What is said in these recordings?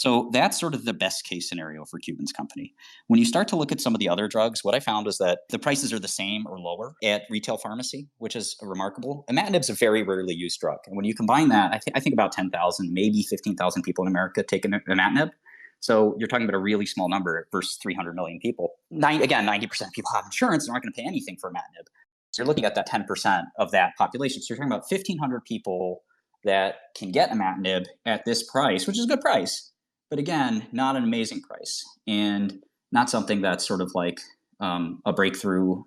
So that's sort of the best case scenario for Cuban's company. When you start to look at some of the other drugs, what I found was that the prices are the same or lower at retail pharmacy, which is remarkable. Imatinib is a very rarely used drug. And when you combine that, I think about 10,000, maybe 15,000 people in America take imatinib. So you're talking about a really small number versus 300 million people. Again, 90% of people have insurance and aren't going to pay anything for imatinib. So you're looking at that 10% of that population. So you're talking about 1,500 people that can get imatinib at this price, which is a good price. But again, not an amazing price and not something that's sort of like a breakthrough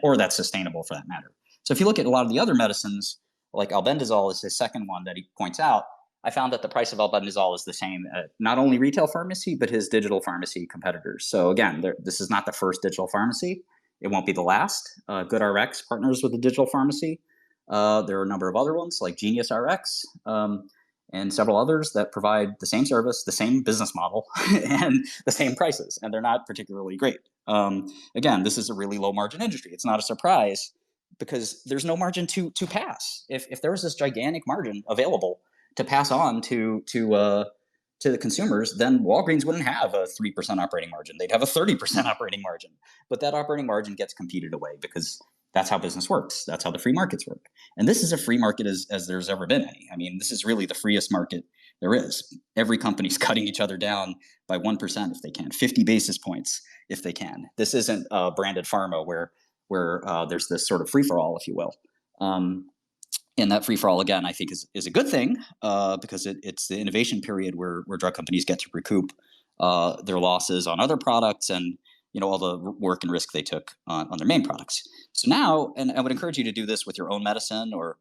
or that's sustainable for that matter. So if you look at a lot of the other medicines, like albendazole is the second one that he points out, I found that the price of albendazole is the same at not only retail pharmacy, but his digital pharmacy competitors. So again, this is not the first digital pharmacy. It won't be the last. GoodRX partners with the digital pharmacy. There are a number of other ones like GeniusRx and several others that provide the same service, the same business model, and the same prices, and they're not particularly great. Again, this is a really low margin industry. It's not a surprise because there's no margin to pass. If there was this gigantic margin available to pass on to the consumers, then Walgreens wouldn't have a 3% operating margin. They'd have a 30% operating margin. But that operating margin gets competed away because that's how business works. That's how the free markets work. And this is a free market as there's ever been any. I mean, this is really the freest market there is. Every company's cutting each other down by 1% if they can, 50 basis points if they can. This isn't branded pharma where there's this sort of free-for-all, if you will. And that free-for-all, again, I think is a good thing because it's the innovation period where drug companies get to recoup their losses on other products and all the work and risk they took on their main products. So now, and I would encourage you to do this with your own medicine or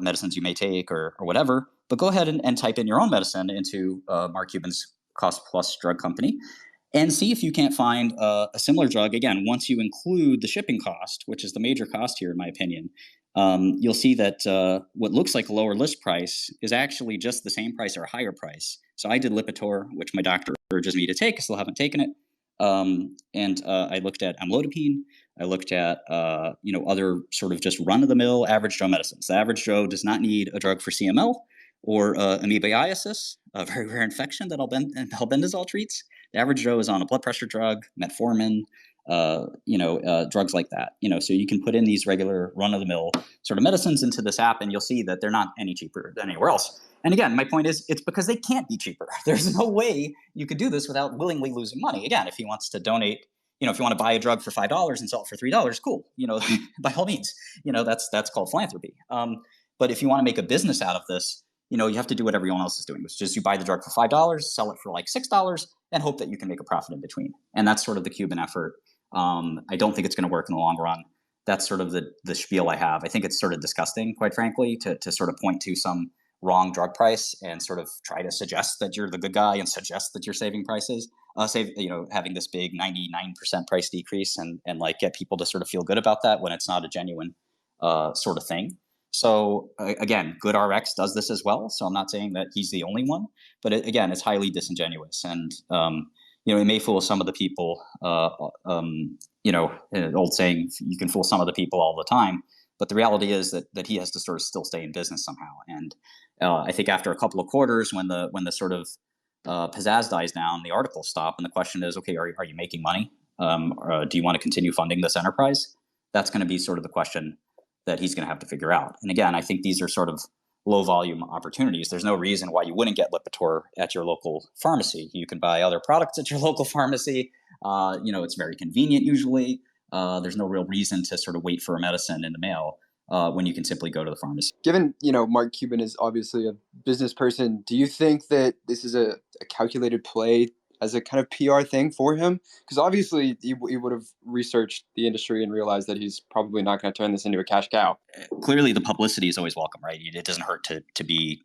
medicines you may take or whatever, but go ahead and type in your own medicine into Marc Cuban's CostPlus drug company and see if you can't find a similar drug. Again, once you include the shipping cost, which is the major cost here in my opinion, you'll see that what looks like a lower list price is actually just the same price or a higher price. So I did Lipitor, which my doctor urges me to take. I still haven't taken it. And I looked at amlodipine. I looked at other sort of just run-of-the-mill average Joe medicines. The average Joe does not need a drug for CML or amoebiasis, a very rare infection that albendazole treats. The average Joe is on a blood pressure drug, metformin, drugs like that. So you can put in these regular run-of-the-mill sort of medicines into this app, and you'll see that they're not any cheaper than anywhere else. And again, my point is, it's because they can't be cheaper. There's no way you could do this without willingly losing money. Again, if he wants to donate, if you want to buy a drug for $5 and sell it for $3, cool. By all means, that's called philanthropy. But if you want to make a business out of this, you have to do what everyone else is doing, which is just you buy the drug for $5, sell it for like $6, and hope that you can make a profit in between. And that's sort of the Cuban effort. I don't think it's going to work in the long run. That's sort of the spiel I have. I think it's sort of disgusting, quite frankly, to sort of point to some wrong drug price and sort of try to suggest that you're the good guy and suggest that you're saving prices, having this big 99% price decrease and like get people to sort of feel good about that when it's not a genuine sort of thing. So again, GoodRx does this as well. So I'm not saying that he's the only one, but again, it's highly disingenuous and it may fool some of the people. An old saying, you can fool some of the people all the time. But the reality is that he has to sort of still stay in business somehow. And I think after a couple of quarters, when the sort of pizzazz dies down, the articles stop, and the question is, okay, are you making money? Or do you want to continue funding this enterprise? That's going to be sort of the question that he's going to have to figure out. And again, I think these are sort of low volume opportunities. There's no reason why you wouldn't get Lipitor at your local pharmacy. You can buy other products at your local pharmacy. It's very convenient usually. There's no real reason to sort of wait for a medicine in the mail when you can simply go to the pharmacy. Given, Marc Cuban is obviously a business person, do you think that this is a calculated play as a kind of PR thing for him? Because obviously he would have researched the industry and realized that he's probably not going to turn this into a cash cow. Clearly the publicity is always welcome, right? It doesn't hurt to be,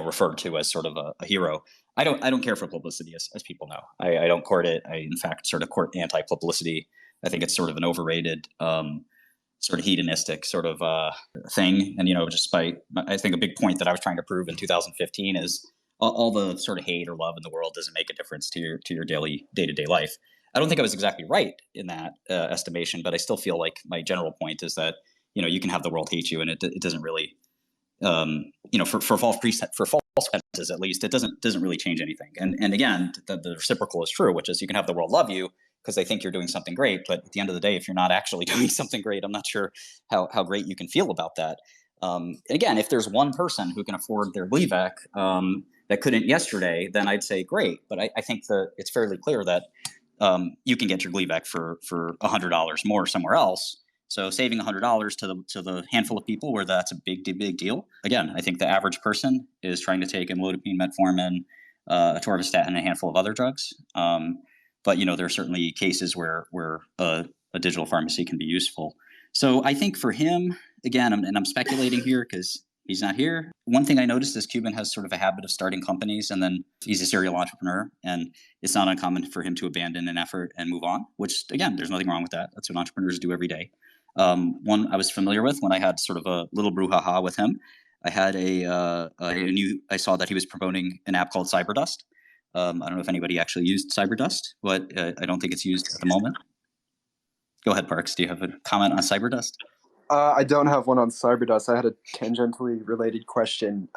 referred to as sort of a hero. I don't care for publicity, as people know. I don't court it. I, in fact, sort of court anti-publicity. I think it's sort of an overrated, sort of hedonistic sort of thing. And, I think a big point that I was trying to prove in 2015 is all the sort of hate or love in the world doesn't make a difference to your daily day-to-day life. I don't think I was exactly right in that estimation, but I still feel like my general point is that, you can have the world hate you and it doesn't really, for false expenses, at least, it doesn't really change anything. And again, the reciprocal is true, which is you can have the world love you because they think you're doing something great, but at the end of the day, if you're not actually doing something great, I'm not sure how great you can feel about that. Again, if there's one person who can afford their Gleevec that couldn't yesterday, then I'd say great. But I think that it's fairly clear that you can get your Gleevec for $100 more somewhere else. So saving $100 to the handful of people where that's a big deal. Again, I think the average person is trying to take amlodipine, metformin, atorvastatin, and a handful of other drugs. But there are certainly cases where a digital pharmacy can be useful. So I think for him, again, I'm speculating here because he's not here. One thing I noticed is Cuban has sort of a habit of starting companies, and then he's a serial entrepreneur, and it's not uncommon for him to abandon an effort and move on, which, again, there's nothing wrong with that. That's what entrepreneurs do every day. One I was familiar with when I had sort of a little brouhaha with him. I had I saw that he was promoting an app called CyberDust. I don't know if anybody actually used CyberDust, but I don't think it's used at the moment. Go ahead, Parks. Do you have a comment on CyberDust? I don't have one on CyberDust. I had a tangentially related question.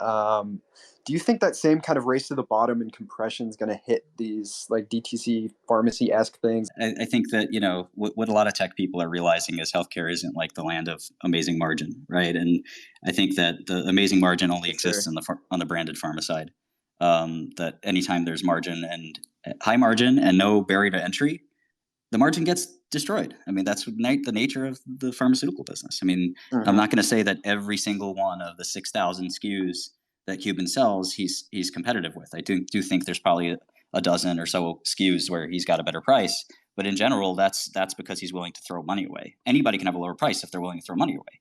Do you think that same kind of race to the bottom and compression is going to hit these like DTC pharmacy-esque things? I think that, what a lot of tech people are realizing is healthcare isn't like the land of amazing margin, right? And I think that the amazing margin only exists on the branded pharma side. That anytime there's margin and high margin and no barrier to entry, the margin gets destroyed. I mean, that's the nature of the pharmaceutical business. I mean, I'm not going to say that every single one of the 6,000 SKUs that Cuban sells, he's competitive with. I do think there's probably a dozen or so SKUs where he's got a better price. But in general, that's because he's willing to throw money away. Anybody can have a lower price if they're willing to throw money away.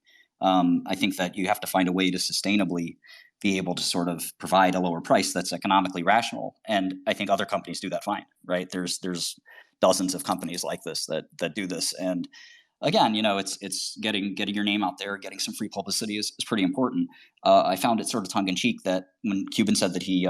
I think that you have to find a way to sustainably be able to sort of provide a lower price that's economically rational. And I think other companies do that fine, right? There's dozens of companies like this that do this. And again, it's getting your name out there, getting some free publicity is pretty important. I found it sort of tongue in cheek that when Cuban said that he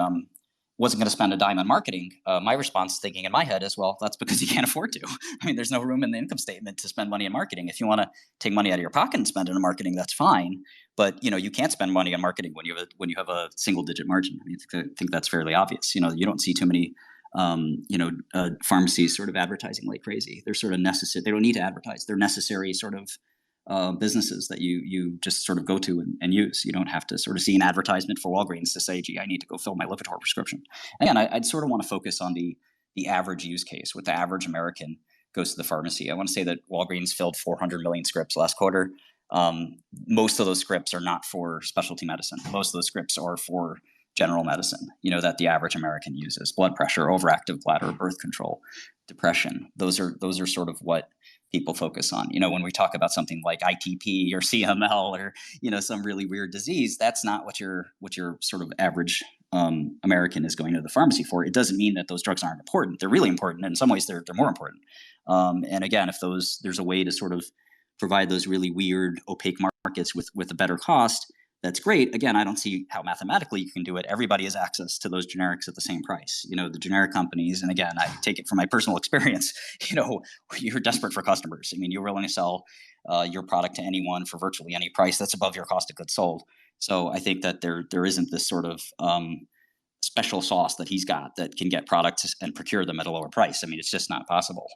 wasn't going to spend a dime on marketing, my response thinking in my head is, well, that's because he can't afford to. I mean, there's no room in the income statement to spend money on marketing. If you want to take money out of your pocket and spend it on marketing, that's fine. But, you can't spend money on marketing when you have a single digit margin. I mean, I think that's fairly obvious. You don't see too many pharmacies sort of advertising like crazy. They're sort of necessary. They don't need to advertise. They're necessary sort of businesses that you just sort of go to and use. You don't have to sort of see an advertisement for Walgreens to say, gee, I need to go fill my Lipitor prescription. Again, I'd sort of want to focus on the average use case, what the average American goes to the pharmacy. I want to say that Walgreens filled 400 million scripts last quarter. Most of those scripts are not for specialty medicine. Most of those scripts are for general medicine, that the average American uses: blood pressure, overactive bladder, birth control, depression. Those are sort of what people focus on. When we talk about something like ITP or CML or some really weird disease, that's not what your sort of average American is going to the pharmacy for. It doesn't mean that those drugs aren't important. They're really important. In some ways, they're more important. And again, if there's a way to sort of provide those really weird, opaque markets with a better cost, that's great. Again, I don't see how mathematically you can do it. Everybody has access to those generics at the same price. The generic companies, and again, I take it from my personal experience, you're desperate for customers. I mean, you're willing to sell your product to anyone for virtually any price that's above your cost of goods sold. So I think that there isn't this sort of special sauce that he's got that can get products and procure them at a lower price. I mean, it's just not possible.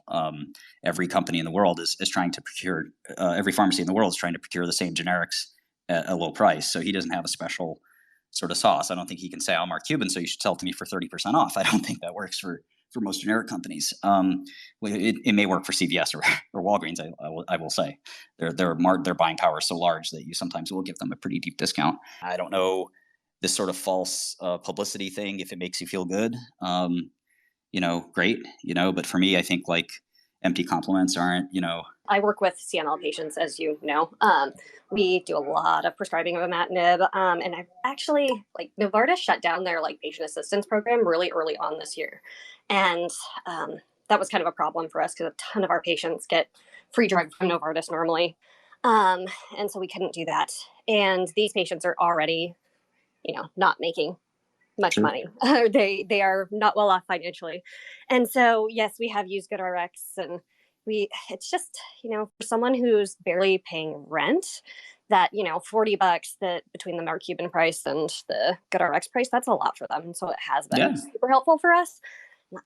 Every company in the world is trying to procure, every pharmacy in the world is trying to procure the same generics at a low price. So he doesn't have a special sort of sauce. I don't think he can say, I'm Marc Cuban, so you should sell it to me for 30% off. I don't think that works for most generic companies. It may work for CVS or Walgreens, I will say. Their buying power is so large that you sometimes will give them a pretty deep discount. I don't know this sort of false publicity thing, if it makes you feel good, great, but for me, I think like empty compliments aren't, I work with CML patients, as you know. We do a lot of prescribing of imatinib, and I've actually, Novartis shut down their patient assistance program really early on this year, and that was kind of a problem for us because a ton of our patients get free drug from Novartis normally, and so we couldn't do that. And these patients are already, not making much money. They are not well off financially, and so yes, we have used GoodRX, and it's just, for someone who's barely paying rent that, $40 that between the Marc Cuban price and the GoodRx price, that's a lot for them. And so it has been super helpful for us. I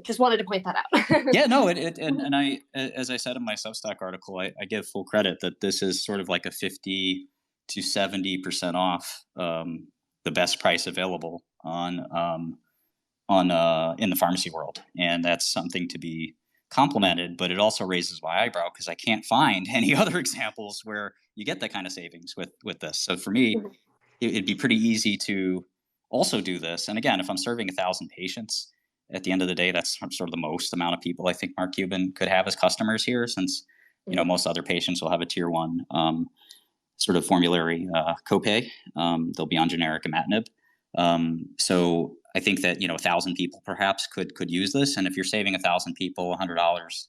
just wanted to point that out. Yeah, no, and I, as I said in my Substack article, I give full credit that this is sort of like a 50 to 70% off the best price available on in the pharmacy world, and that's something to be complimented. But it also raises my eyebrow because I can't find any other examples where you get that kind of savings with this. So for me, it'd be pretty easy to also do this. And again, if I'm serving 1,000 patients, at the end of the day, that's sort of the most amount of people I think Marc Cuban could have as customers here, since most other patients will have a tier 1 sort of formulary copay. They'll be on generic imatinib. So I think that 1,000 people perhaps could use this, and if you're saving 1,000 people $100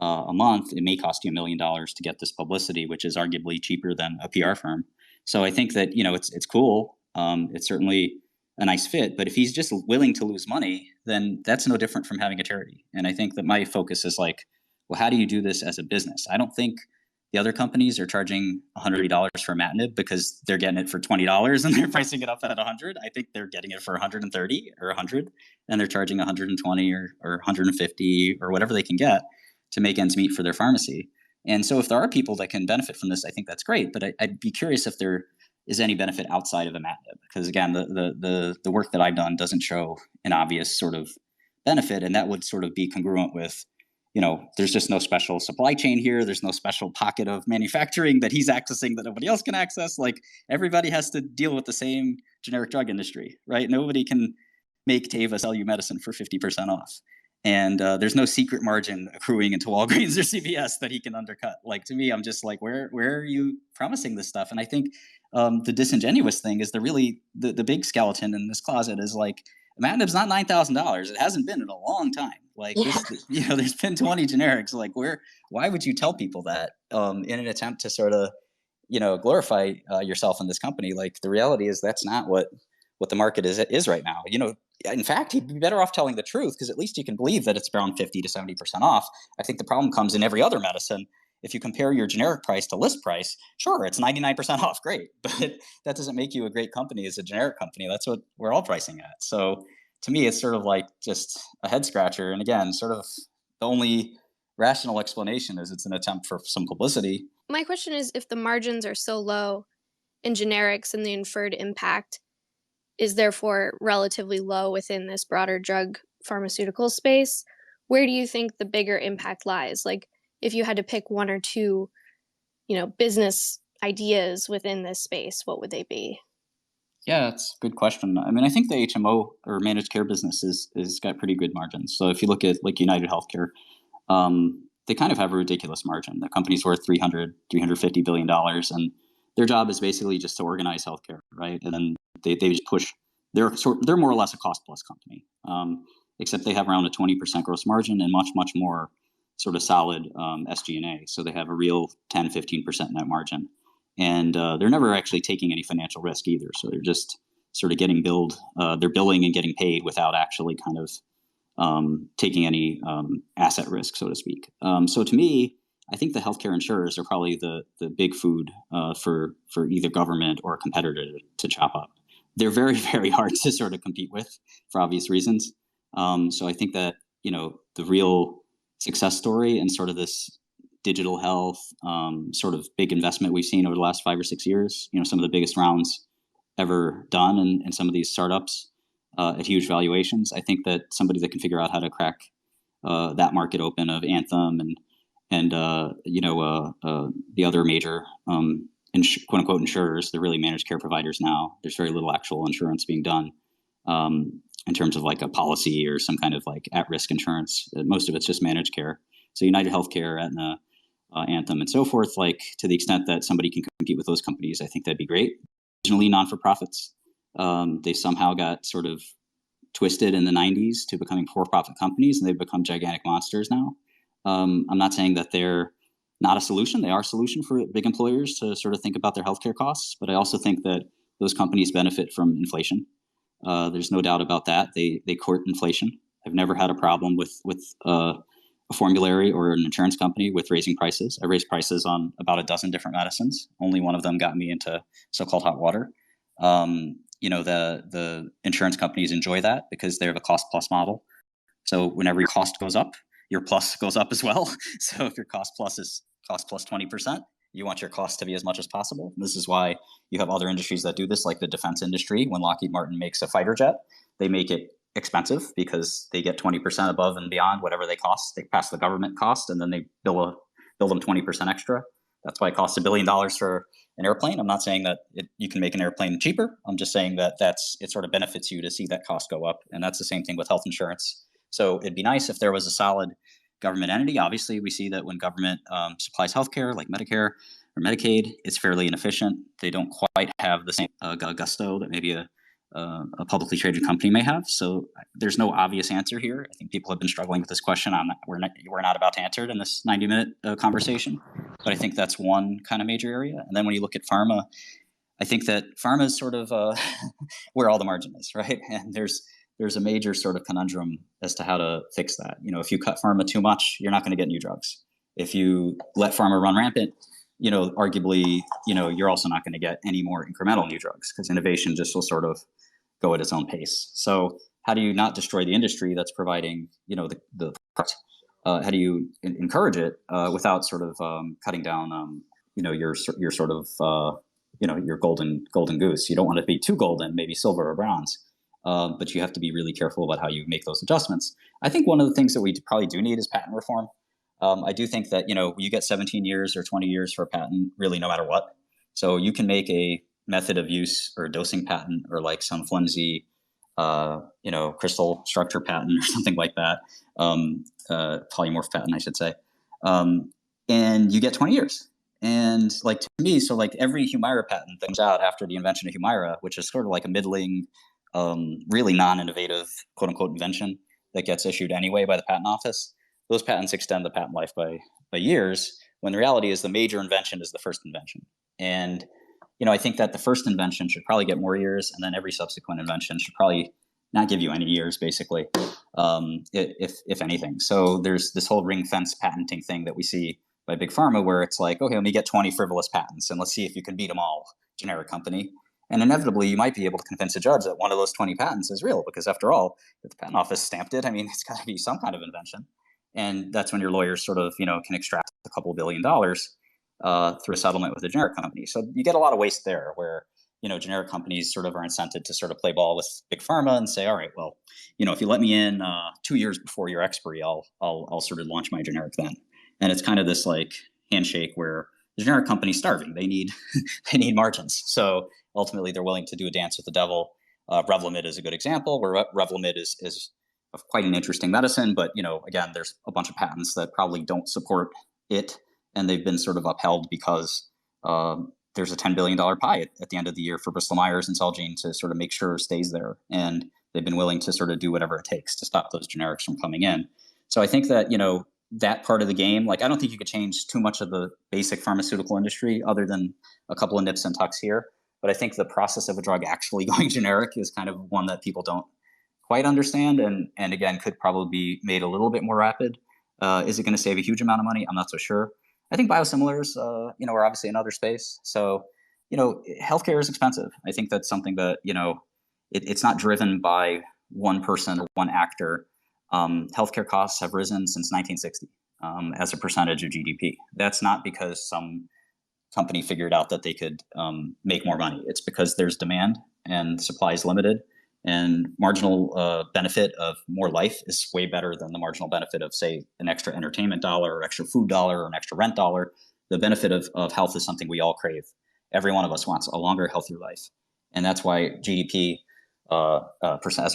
a month, it may cost you $1 million to get this publicity, which is arguably cheaper than a PR firm. So I think that it's cool. It's certainly a nice fit, but if he's just willing to lose money, then that's no different from having a charity. And I think that my focus is like, well, how do you do this as a business? I don't think the other companies are charging $100 for imatinib because they're getting it for $20 and they're pricing it up at $100. I think they're getting it for $130 or $100, and they're charging $120 or $150 or whatever they can get to make ends meet for their pharmacy. And so if there are people that can benefit from this, I think that's great. But I'd be curious if there is any benefit outside of imatinib, because again, the work that I've done doesn't show an obvious sort of benefit, and that would sort of be congruent with, there's just no special supply chain here. There's no special pocket of manufacturing that he's accessing that nobody else can access. Like, everybody has to deal with the same generic drug industry, right? Nobody can make Teva sell you medicine for 50% off. And there's no secret margin accruing into Walgreens or CVS that he can undercut. Like, to me, I'm just like, where are you promising this stuff? And I think the disingenuous thing is the big skeleton in this closet is like, imatinib's not $9,000. It hasn't been in a long time. Like, there's been 20 generics. Like, why would you tell people that in an attempt to sort of, glorify yourself in this company? Like, the reality is that's not what the market is right now. In fact, he'd be better off telling the truth, because at least you can believe that it's around 50 to 70% off. I think the problem comes in every other medicine. If you compare your generic price to list price, sure, it's 99% off, great. But that doesn't make you a great company as a generic company. That's what we're all pricing at. So to me, it's sort of like just a head scratcher. And again, sort of the only rational explanation is it's an attempt for some publicity. My question is, if the margins are so low in generics and the inferred impact is therefore relatively low within this broader drug pharmaceutical space, where do you think the bigger impact lies? Like, if you had to pick one or two, business ideas within this space, what would they be? Yeah, that's a good question. I mean, I think the HMO or managed care business is got pretty good margins. So if you look at like United Healthcare, they kind of have a ridiculous margin. The company's worth $350 billion, and their job is basically just to organize healthcare, right? And then they just push. They're more or less a cost-plus company, except they have around a 20% gross margin and much more sort of solid SG&A. So they have a real 10-15% net margin. And they're never actually taking any financial risk either. So they're just sort of getting billed. They're billing and getting paid without actually kind of taking any asset risk, so to speak. So to me, I think the healthcare insurers are probably the big food for either government or a competitor to chop up. They're very, very hard to sort of compete with for obvious reasons. So I think that, the real success story and sort of this digital health sort of big investment we've seen over the last 5 or 6 years, some of the biggest rounds ever done in some of these startups at huge valuations. I think that somebody that can figure out how to crack that market open of Anthem and the other major quote unquote insurers, they're really managed care providers now. There's very little actual insurance being done in terms of like a policy or some kind of like at-risk insurance. Most of it's just managed care. So United Healthcare, Aetna, Anthem, and so forth, like to the extent that somebody can compete with those companies, I think that'd be great. Originally non-for-profits. They somehow got sort of twisted in the 90s to becoming for-profit companies, and they've become gigantic monsters now. I'm not saying that they're not a solution. They are a solution for big employers to sort of think about their healthcare costs, but I also think that those companies benefit from inflation. There's no doubt about that. They court inflation. I've never had a problem with a formulary or an insurance company with raising prices. I raised prices on about a dozen different medicines. Only one of them got me into so-called hot water. The insurance companies enjoy that because they have a cost plus model. So whenever your cost goes up, your plus goes up as well. So if your cost plus is cost plus 20%, you want your cost to be as much as possible. And this is why you have other industries that do this, like the defense industry. When Lockheed Martin makes a fighter jet, they make it expensive because they get 20% above and beyond whatever they cost. They pass the government cost, and then they bill them 20% extra. That's why it costs $1 billion for an airplane. I'm not saying that you can make an airplane cheaper. I'm just saying that it sort of benefits you to see that cost go up. And that's the same thing with health insurance. So it'd be nice if there was a solid government entity. Obviously, we see that when government supplies healthcare, like Medicare or Medicaid, it's fairly inefficient. They don't quite have the same gusto that maybe a publicly traded company may have. So there's no obvious answer here. I think people have been struggling with this question. We're not about to answer it in this 90-minute conversation, but I think that's one kind of major area. And then when you look at pharma, I think that pharma is sort of where all the margin is, right? And there's a major sort of conundrum as to how to fix that. If you cut pharma too much, you're not going to get new drugs. If you let pharma run rampant, arguably, you're also not going to get any more incremental new drugs because innovation just will sort of go at its own pace. So how do you not destroy the industry that's providing, the product? How do you encourage it without sort of cutting down, your sort of, your golden goose? You don't want it to be too golden, maybe silver or bronze. But you have to be really careful about how you make those adjustments. I think one of the things that we probably do need is patent reform. I do think that, you get 17 years or 20 years for a patent, really, no matter what. So you can make a method of use or dosing patent or like some flimsy, crystal structure patent or something like that, polymorph patent, I should say. And you get 20 years. And like to me, so like every 𝗪𝗏 patent that comes out after the invention of 𝗪𝗏, which is sort of like a middling, really non-innovative, quote unquote, invention that gets issued anyway by the patent office, those patents extend the patent life by years, when the reality is the major invention is the first invention. And, I think that the first invention should probably get more years, and then every subsequent invention should probably not give you any years, basically, if anything. So there's this whole ring fence patenting thing that we see by Big Pharma, where it's like, okay, let me get 20 frivolous patents, and let's see if you can beat them all, generic company. And inevitably, you might be able to convince a judge that one of those 20 patents is real, because after all, if the patent office stamped it, it's got to be some kind of invention. And that's when your lawyers sort of, can extract a couple $1 billion through a settlement with a generic company. So you get a lot of waste there where, generic companies sort of are incented to sort of play ball with Big Pharma and say, all right, well, if you let me in 2 years before your expiry, I'll sort of launch my generic then. And it's kind of this like handshake where the generic company's starving. They need margins. So ultimately, they're willing to do a dance with the devil. 𝗪𝗏 is a good example, where 𝗪𝗏 is quite an interesting medicine. But, again, there's a bunch of patents that probably don't support it. And they've been sort of upheld because there's a $10 billion pie at the end of the year for Bristol Myers and Celgene to sort of make sure it stays there. And they've been willing to sort of do whatever it takes to stop those generics from coming in. So I think that, that part of the game, like, I don't think you could change too much of the basic pharmaceutical industry other than a couple of nips and tucks here. But I think the process of a drug actually going generic is kind of one that people don't quite understand, and again, could probably be made a little bit more rapid. Is it going to save a huge amount of money? I'm not so sure. I think biosimilars, are obviously another space. So, healthcare is expensive. I think that's something that, it's not driven by one person or one actor. Healthcare costs have risen since 1960 as a percentage of GDP. That's not because some company figured out that they could make more money. It's because there's demand and supply is limited, and marginal benefit of more life is way better than the marginal benefit of, say, an extra entertainment dollar or extra food dollar or an extra rent dollar. The benefit of health is something we all crave. Every one of us wants a longer, healthier life. And that's why GDP healthcare as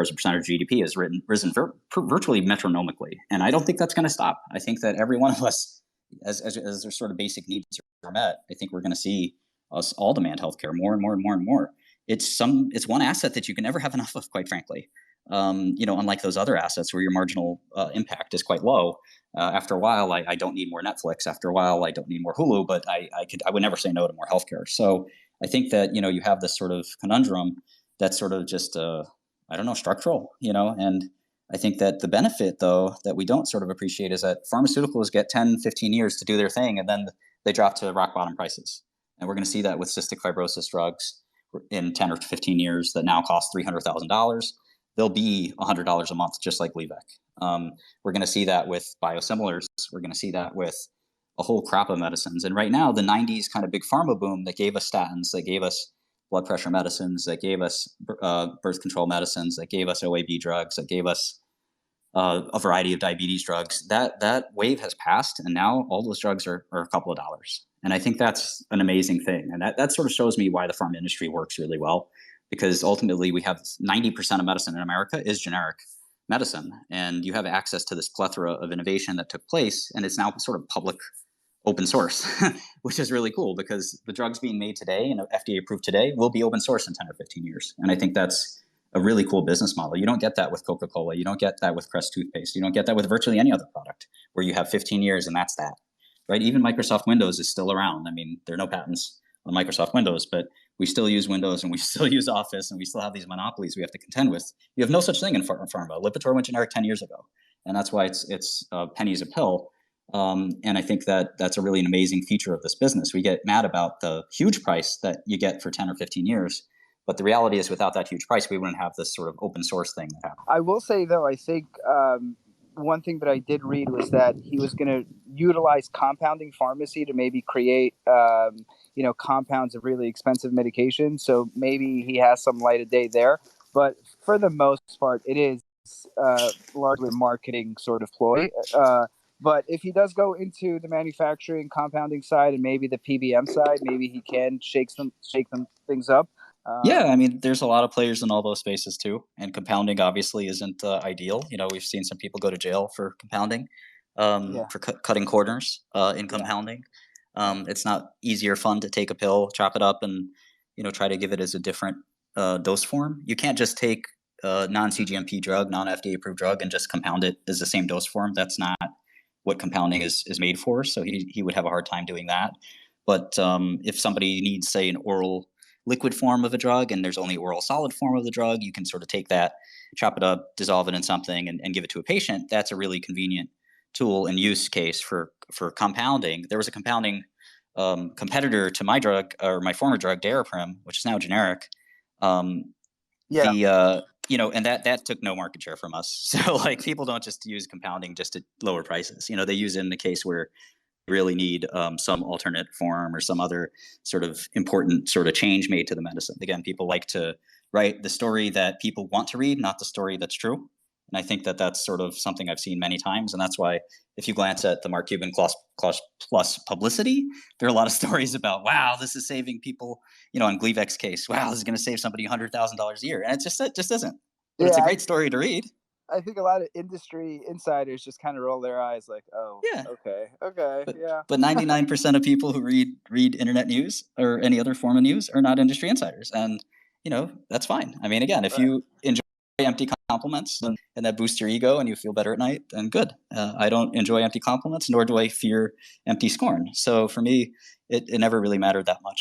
a percentage of GDP has risen virtually metronomically. And I don't think that's going to stop. I think that every one of us, as their sort of basic needs are met, I think we're going to see us all demand healthcare more and more and more and more. It's one asset that you can never have enough of, quite frankly. Unlike those other assets where your marginal impact is quite low. After a while, I don't need more Netflix. After a while, I don't need more Hulu, but I would never say no to more healthcare. So I think that, you have this sort of conundrum that's sort of just, structural, and I think that the benefit, though, that we don't sort of appreciate is that pharmaceuticals get 10, 15 years to do their thing, and then they drop to rock bottom prices. And we're going to see that with cystic fibrosis drugs in 10 or 15 years that now cost $300,000. They'll be $100 a month, just like 𝗕𝗏𝗃. We're going to see that with biosimilars. We're going to see that with a whole crop of medicines. And right now, the 90s kind of big pharma boom that gave us statins, that gave us blood pressure medicines, that gave us birth control medicines, that gave us OAB drugs, that gave us a variety of diabetes drugs, that wave has passed, and now all those drugs are a couple of dollars. And I think that's an amazing thing. And that sort of shows me why the pharma industry works really well, because ultimately we have 90% of medicine in America is generic medicine, and you have access to this plethora of innovation that took place, and it's now sort of public open source, which is really cool because the drugs being made today and FDA approved today will be open source in 10 or 15 years. And I think that's a really cool business model. You don't get that with Coca-Cola. You don't get that with Crest toothpaste. You don't get that with virtually any other product where you have 15 years and that's that, right? Even Microsoft Windows is still around. I mean, there are no patents on Microsoft Windows, but we still use Windows and we still use Office and we still have these monopolies we have to contend with. You have no such thing in pharma. Lipitor went generic 10 years ago, and that's why it's pennies a pill. And I think that that's a really an amazing feature of this business. We get mad about the huge price that you get for 10 or 15 years, but the reality is without that huge price, we wouldn't have this sort of open source thing that happened. I will say, though, I think one thing that I did read was that he was going to utilize compounding pharmacy to maybe create, compounds of really expensive medication. So maybe he has some light of day there. But for the most part, it is largely a marketing sort of ploy. But if he does go into the manufacturing compounding side and maybe the PBM side, maybe he can shake some things up. Yeah, I mean, there's a lot of players in all those spaces too, and compounding obviously isn't ideal. We've seen some people go to jail for compounding, for cutting corners in compounding. It's not easy or fun to take a pill, chop it up, and try to give it as a different dose form. You can't just take a non-CGMP drug, non-FDA approved drug, and just compound it as the same dose form. That's not what compounding is made for. So he would have a hard time doing that. But if somebody needs, say, an oral liquid form of a drug and there's only oral solid form of the drug, you can sort of take that, chop it up, dissolve it in something, and give it to a patient. That's a really convenient tool and use case for compounding. There was a compounding competitor to my drug, or my former drug, 𝗕𝗏𝗃, which is now generic. And that took no market share from us. So like people don't just use compounding just to lower prices. They use it in the case where you really need some alternate form or some other sort of important sort of change made to the medicine. Again, people like to write the story that people want to read, not the story that's true. And I think that that's sort of something I've seen many times. And that's why if you glance at the Marc Cuban CostPlus publicity, there are a lot of stories about, wow, this is saving people, on 𝗕𝗏𝗃's case, wow, this is going to save somebody $100,000 a year. And it just isn't. But it's a great story to read. I think a lot of industry insiders just kind of roll their eyes like, oh, yeah, okay, yeah. But 99% of people who read internet news or any other form of news are not industry insiders. And, that's fine. I mean, again, if you enjoy empty compliments and that boosts your ego and you feel better at night, then good. I don't enjoy empty compliments, nor do I fear empty scorn. So for me, it never really mattered that much.